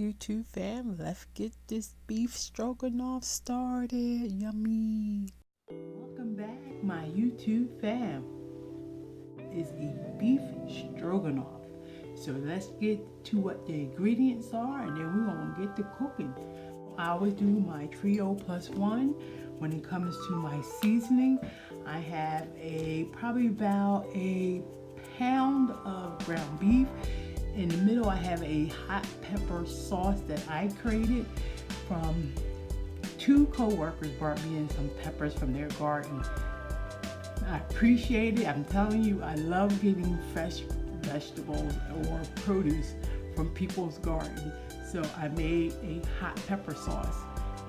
YouTube fam. Let's get this beef stroganoff started. Yummy. Welcome back, my YouTube fam. It's the beef stroganoff. So let's get to what the ingredients are, and then we're gonna get to cooking. I always do my trio plus one. When it comes to my seasoning, I have probably about a pound of ground beef. In the middle, I have a hot pepper sauce that I created from two co-workers brought me in some peppers from their garden. I appreciate it. I'm telling you, I love getting fresh vegetables or produce from people's garden. So I made a hot pepper sauce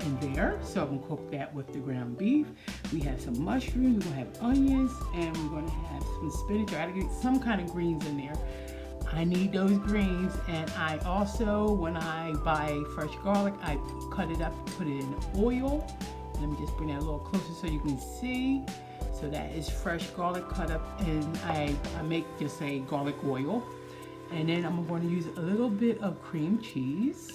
in there. So I'm gonna cook that with the ground beef. We have some mushrooms, we're gonna have onions, and we're gonna have some spinach. I gotta get some kind of greens in there. I need those greens, and I also, when I buy fresh garlic, I cut it up, put it in oil. Let me just bring that a little closer so you can see. So that is fresh garlic cut up, and I make just a garlic oil. And then I'm going to use a little bit of cream cheese.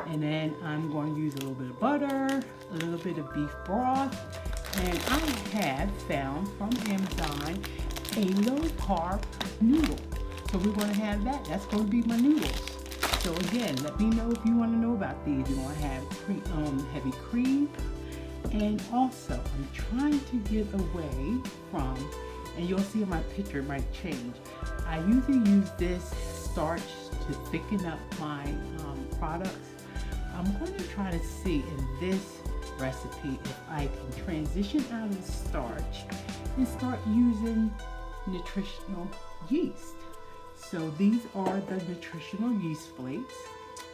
And then I'm going to use a little bit of butter, a little bit of beef broth. And I have found from Amazon a low carb noodle. So we're going to have that. That's going to be my noodles. So again, let me know if you want to know about these. You want to have heavy cream. And also, I'm trying to get away from, and you'll see in my picture it might change. I usually use this starch to thicken up my products. I'm going to try to see in this recipe if I can transition out of the starch and start using nutritional yeast. So these are the nutritional yeast flakes.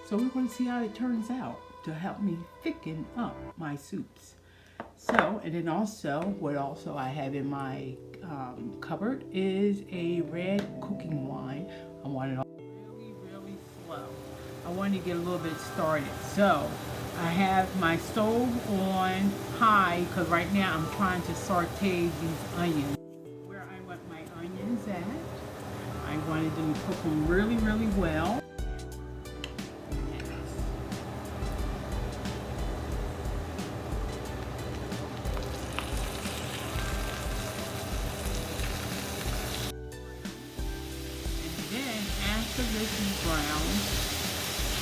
So we're going to see how it turns out to help me thicken up my soups. So, and then also, what also I have in my cupboard is a red cooking wine. I want it all really slow. I want to get a little bit started. So, I have my stove on high because right now I'm trying to saute these onions. Where I want my onions at, I wanted them to cook them really well. After this is brown,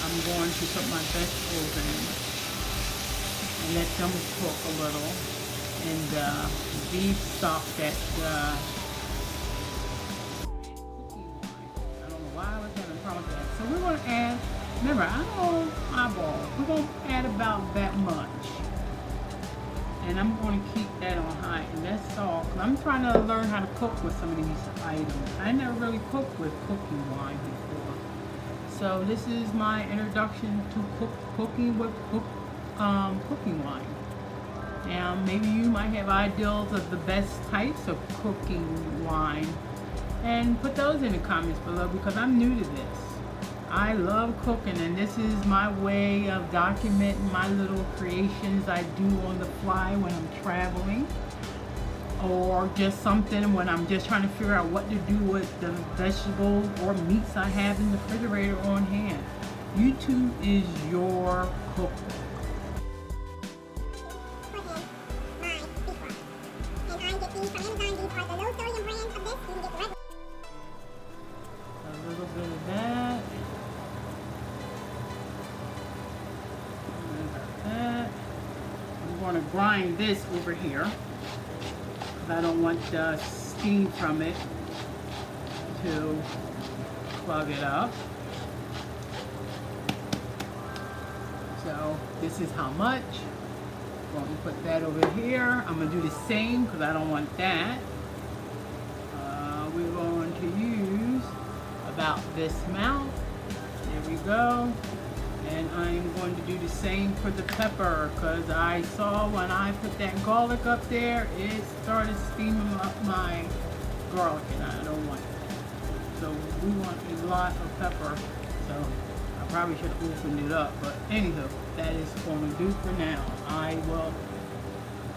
I'm going to put my vegetables in and let them cook a little. And beef stock that cooking wine. I don't know why I was having problems with that. So we're going to add, remember, I don't eyeball. We're going to add about that much. And I'm going to keep that on high, and that's all. I'm trying to learn how to cook with some of these items. I never really cooked with cooking wine before. So this is my introduction to cooking with cooking wine. Now maybe you might have ideals of the best types of cooking wine, and put those in the comments below because I'm new to this. I love cooking, and this is my way of documenting my little creations I do on the fly when I'm traveling, or just something when I'm just trying to figure out what to do with the vegetables or meats I have in the refrigerator on hand. YouTube is your cookbook. A little bit of that. I'm going to grind this over here because I don't want the steam from it to plug it up. So this is how much. I'm going to put that over here. I'm going to do the same because I don't want that. We're going to use about this amount. There we go. And I'm going to do the same for the pepper because I saw when I put that garlic up there, it started steaming up my garlic, and I don't want that. So we want a lot of pepper. So I probably should have opened it up, but anywho, that is going to do for now. I will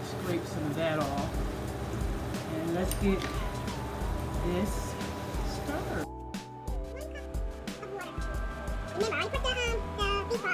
scrape some of that off, and let's get this stirred. Remember, I put the beef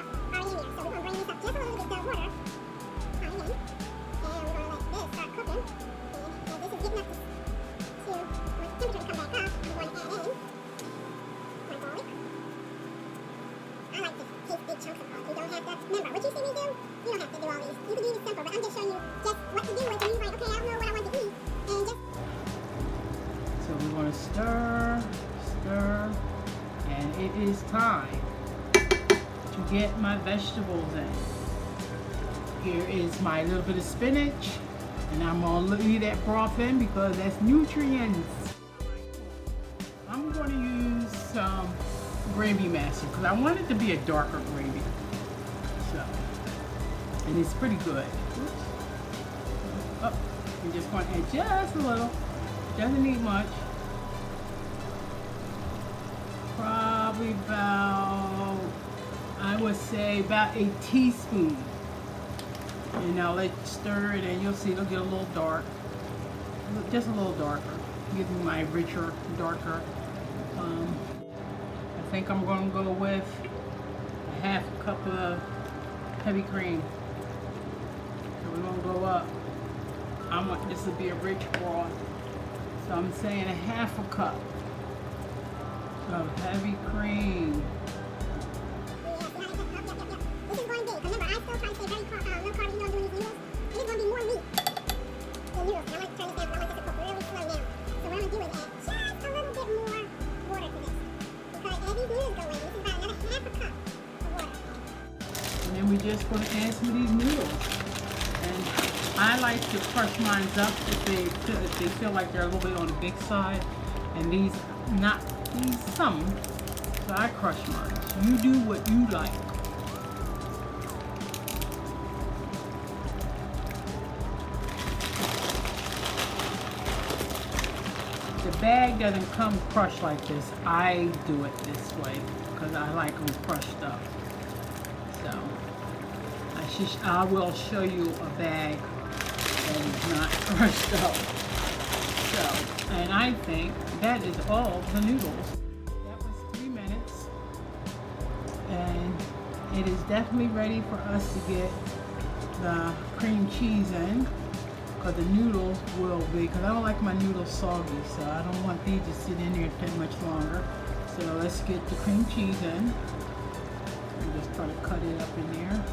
get my vegetables in. Here is my little bit of spinach, and I'm gonna leave that broth in because that's nutrients. I'm gonna use some gravy master because I want it to be a darker gravy. So, and it's pretty good. Oops. Oh, I'm just gonna add just a little. Doesn't need much. Probably about, I would say about a teaspoon. And now let it stir it, and you'll see it'll get a little dark, just a little darker, give me my richer, darker. I think I'm going to go with a half a cup of heavy cream. So we're going to go up. I want this to be a rich broth, so I'm saying a half a cup of heavy cream. And then we're just going to add some of these noodles. And I like to crush mine up if they feel like they're a little bit on the big side. And these some. So I crush mine. You do what you like. The bag doesn't come crushed like this. I do it this way because I like them crushed up. So I will show you a bag that is not crushed up. So, and I think that is all the noodles. That was 3 minutes, and it is definitely ready for us to get the cream cheese in. The noodles will be, because I don't like my noodles soggy, so I don't want these to sit in there too much longer. So let's get the cream cheese in. And just try to cut it up in there.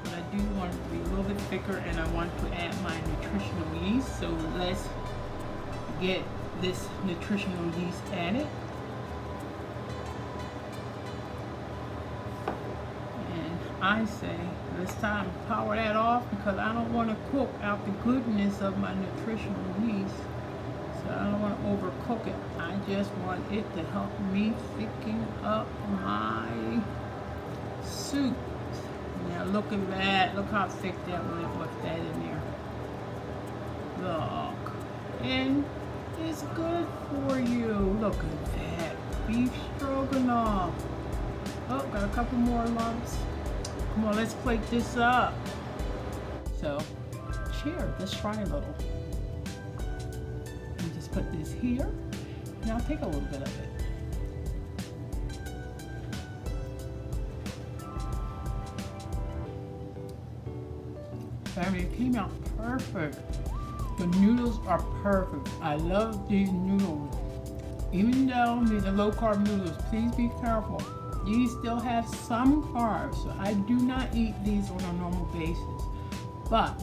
But I do want it to be a little bit thicker, and I want to add my nutritional yeast. So let's get this nutritional yeast added. And I say it's time to power that off because I don't want to cook out the goodness of my nutritional yeast. So I don't want to overcook it. I just want it to help me thicken up my soup. Now look at that. Look how thick that went with that in there. Look. And it's good for you. Look at that. Beef stroganoff. Oh, got a couple more lumps. Come on, let's plate this up. So, cheers. Let's try a little. You just put this here, and I'll take a little bit of it. Family, it came out perfect. The noodles are perfect. I love these noodles. Even though these are low carb noodles, please be careful. These still have some carbs, so I do not eat these on a normal basis. But